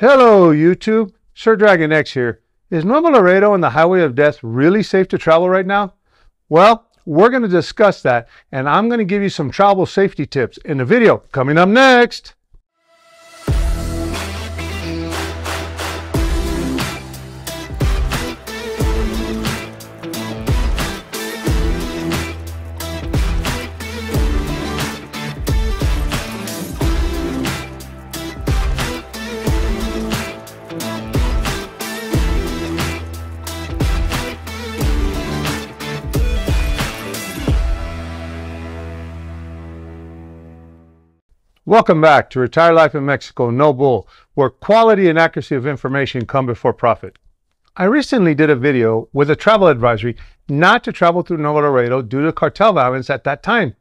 Hello YouTube, Sir Dragon X here. Is Nuevo Laredo and the Highway of Death really safe to travel right now? Well, we're going to discuss that, and I'm going to give you some travel safety tips in the video coming up next. Welcome back to Retire Life in Mexico, No Bull, where quality and accuracy of information come before profit. I recently did a video with a travel advisory not to travel through Nuevo Laredo due to cartel violence at that time.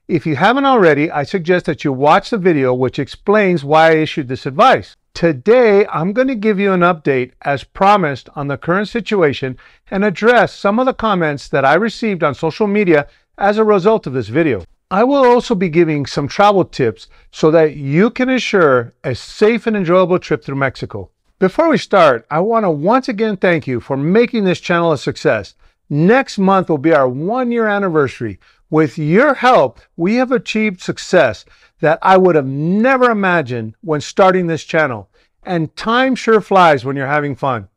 If you haven't already, I suggest that you watch the video which explains why I issued this advice. Today, I'm going to give you an update as promised on the current situation and address some of the comments that I received on social media as a result of this video. I will also be giving some travel tips so that you can ensure a safe and enjoyable trip through Mexico. Before we start, I want to once again thank you for making this channel a success. Next month will be our 1-year anniversary. With your help, we have achieved success that I would have never imagined when starting this channel. And time sure flies when you're having fun.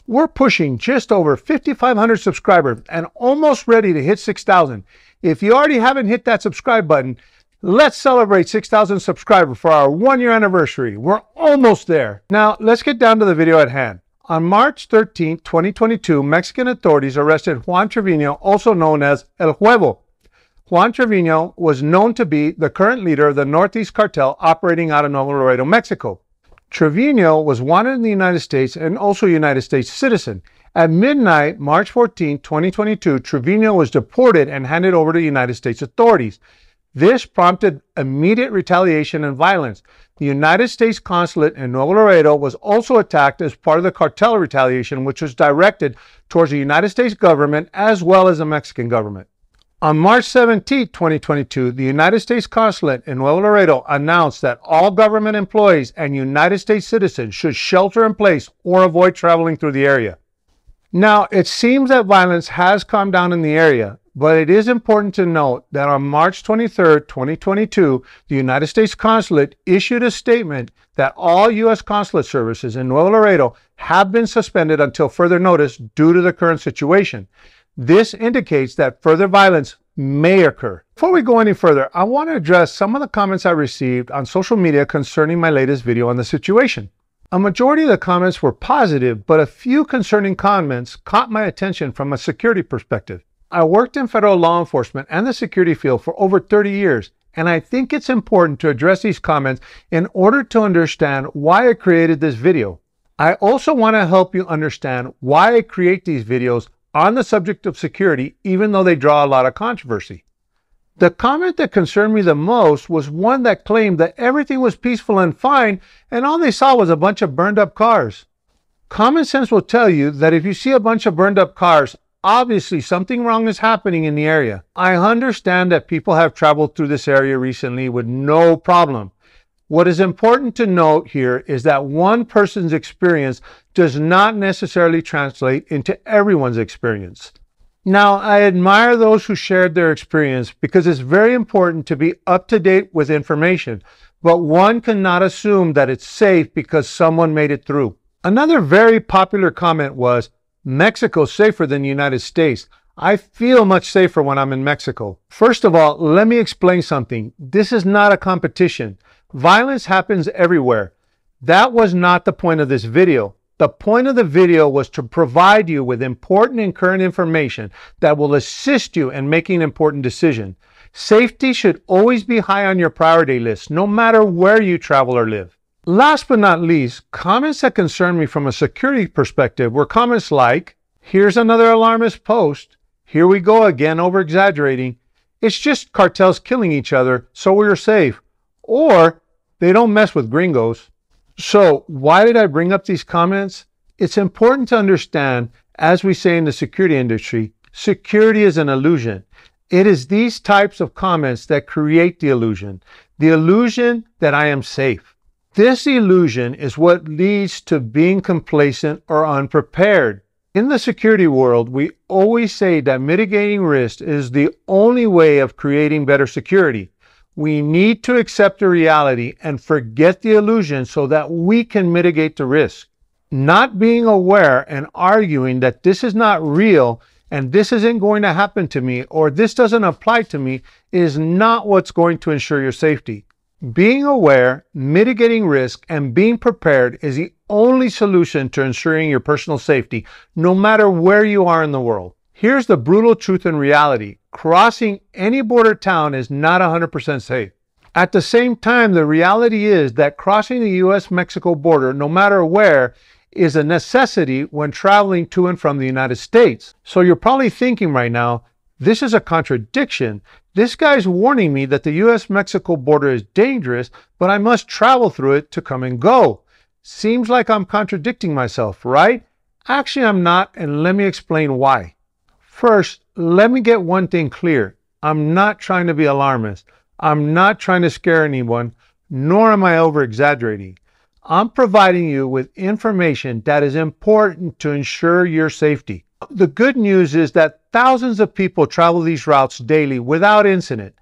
We're pushing just over 5,500 subscribers and almost ready to hit 6,000. If you already haven't hit that subscribe button, let's celebrate 6,000 subscribers for our 1-year anniversary. We're almost there. Now, let's get down to the video at hand. On March 13, 2022, Mexican authorities arrested Juan Trevino, also known as El Huevo. Juan Trevino was known to be the current leader of the Northeast cartel operating out of Nuevo Laredo, Mexico. Trevino was wanted in the United States and also a United States citizen. At midnight, March 14, 2022, Trevino was deported and handed over to United States authorities. This prompted immediate retaliation and violence. The United States consulate in Nuevo Laredo was also attacked as part of the cartel retaliation, which was directed towards the United States government as well as the Mexican government. On March 17, 2022, the United States consulate in Nuevo Laredo announced that all government employees and United States citizens should shelter in place or avoid traveling through the area. Now, it seems that violence has calmed down in the area, but it is important to note that on March 23, 2022, the United States consulate issued a statement that all U.S. consulate services in Nuevo Laredo have been suspended until further notice due to the current situation. This indicates that further violence may occur. Before we go any further, I want to address some of the comments I received on social media concerning my latest video on the situation. A majority of the comments were positive, but a few concerning comments caught my attention from a security perspective. I worked in federal law enforcement and the security field for over 30 years, and I think it's important to address these comments in order to understand why I created this video. I also want to help you understand why I create these videos on the subject of security, even though they draw a lot of controversy. The comment that concerned me the most was one that claimed that everything was peaceful and fine and all they saw was a bunch of burned up cars. Common sense will tell you that if you see a bunch of burned up cars, obviously something wrong is happening in the area. I understand that people have traveled through this area recently with no problem. What is important to note here is that one person's experience does not necessarily translate into everyone's experience. Now, I admire those who shared their experience because it's very important to be up to date with information, but one cannot assume that it's safe because someone made it through. Another very popular comment was, "Mexico's safer than the United States. I feel much safer when I'm in Mexico." First of all, let me explain something. This is not a competition. Violence happens everywhere. That was not the point of this video. The point of the video was to provide you with important and current information that will assist you in making important decisions. Safety should always be high on your priority list, no matter where you travel or live. Last but not least, comments that concern me from a security perspective were comments like, "Here's another alarmist post. Here we go again over exaggerating. It's just cartels killing each other, so we're safe." Or, "They don't mess with gringos." So, why did I bring up these comments? It's important to understand, as we say in the security industry, security is an illusion. It is these types of comments that create the illusion that I am safe. This illusion is what leads to being complacent or unprepared. In the security world, we always say that mitigating risk is the only way of creating better security. We need to accept the reality and forget the illusion so that we can mitigate the risk. Not being aware and arguing that this is not real and this isn't going to happen to me or this doesn't apply to me is not what's going to ensure your safety. Being aware, mitigating risk, and being prepared is the only solution to ensuring your personal safety, no matter where you are in the world. Here's the brutal truth and reality. Crossing any border town is not 100% safe. At the same time, the reality is that crossing the U.S.-Mexico border, no matter where, is a necessity when traveling to and from the United States. So you're probably thinking right now, this is a contradiction. This guy's warning me that the U.S.-Mexico border is dangerous, but I must travel through it to come and go. Seems like I'm contradicting myself, right? Actually, I'm not, and let me explain why. First, let me get one thing clear. I'm not trying to be alarmist. I'm not trying to scare anyone, nor am I over-exaggerating. I'm providing you with information that is important to ensure your safety. The good news is that thousands of people travel these routes daily without incident.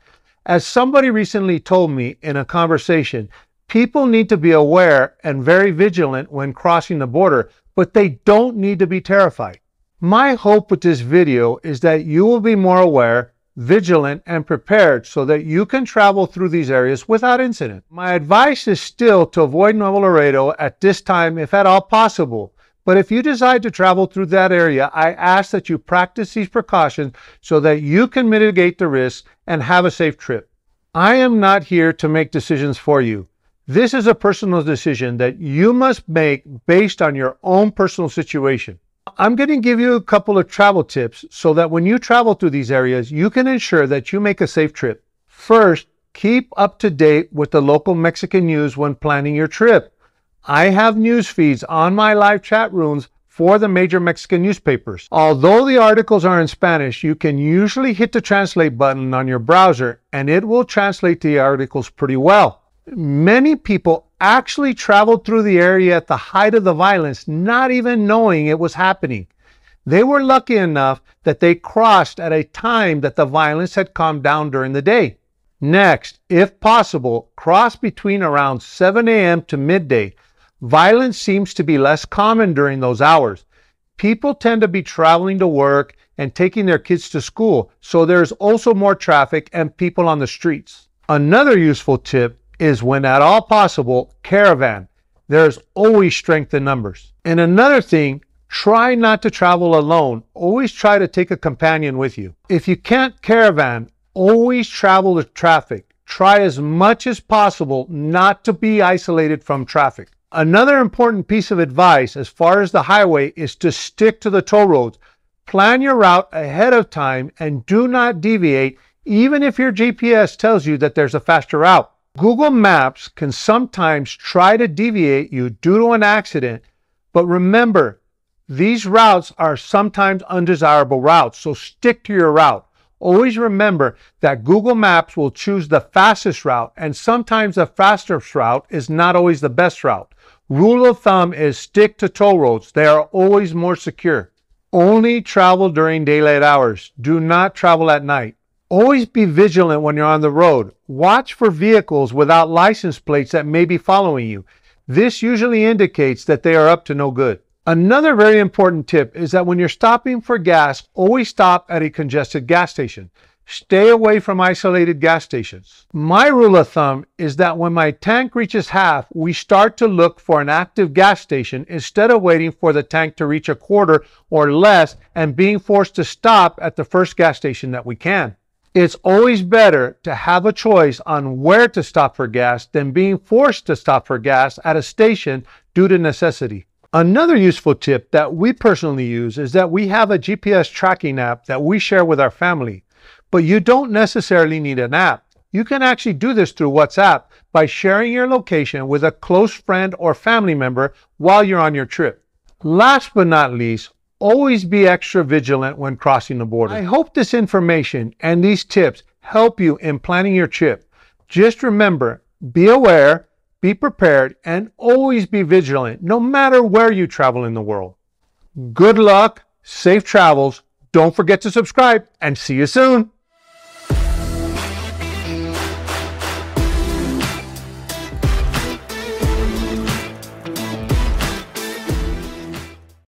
As somebody recently told me in a conversation, people need to be aware and very vigilant when crossing the border, but they don't need to be terrified. My hope with this video is that you will be more aware, vigilant, and prepared so that you can travel through these areas without incident. My advice is still to avoid Nuevo Laredo at this time if at all possible. But if you decide to travel through that area, I ask that you practice these precautions so that you can mitigate the risks and have a safe trip. I am not here to make decisions for you. This is a personal decision that you must make based on your own personal situation. I'm going to give you a couple of travel tips so that when you travel through these areas, you can ensure that you make a safe trip. First, keep up to date with the local Mexican news when planning your trip. I have news feeds on my live chat rooms for the major Mexican newspapers. Although the articles are in Spanish, you can usually hit the translate button on your browser and it will translate the articles pretty well. Many people actually traveled through the area at the height of the violence, not even knowing it was happening. They were lucky enough that they crossed at a time that the violence had calmed down during the day. Next, if possible, cross between around 7 a.m. to midday. Violence seems to be less common during those hours. People tend to be traveling to work and taking their kids to school, so there's also more traffic and people on the streets. Another useful tip is when at all possible, caravan. There's always strength in numbers. And another thing, try not to travel alone. Always try to take a companion with you. If you can't caravan, always travel with traffic. Try as much as possible not to be isolated from traffic. Another important piece of advice as far as the highway is to stick to the toll roads. Plan your route ahead of time and do not deviate even if your GPS tells you that there's a faster route. Google Maps can sometimes try to deviate you due to an accident, but remember, these routes are sometimes undesirable routes, so stick to your route. Always remember that Google Maps will choose the fastest route, and sometimes the fastest route is not always the best route. Rule of thumb is stick to toll roads. They are always more secure. Only travel during daylight hours. Do not travel at night. Always be vigilant when you're on the road. Watch for vehicles without license plates that may be following you. This usually indicates that they are up to no good. Another very important tip is that when you're stopping for gas, always stop at a congested gas station. Stay away from isolated gas stations. My rule of thumb is that when my tank reaches half, we start to look for an active gas station instead of waiting for the tank to reach a quarter or less and being forced to stop at the first gas station that we can. It's always better to have a choice on where to stop for gas than being forced to stop for gas at a station due to necessity. Another useful tip that we personally use is that we have a GPS tracking app that we share with our family. But you don't necessarily need an app. You can actually do this through WhatsApp by sharing your location with a close friend or family member while you're on your trip. Last but not least, always be extra vigilant when crossing the border. I hope this information and these tips help you in planning your trip. Just remember, be aware, be prepared, and always be vigilant, no matter where you travel in the world. Good luck, safe travels, don't forget to subscribe, and see you soon.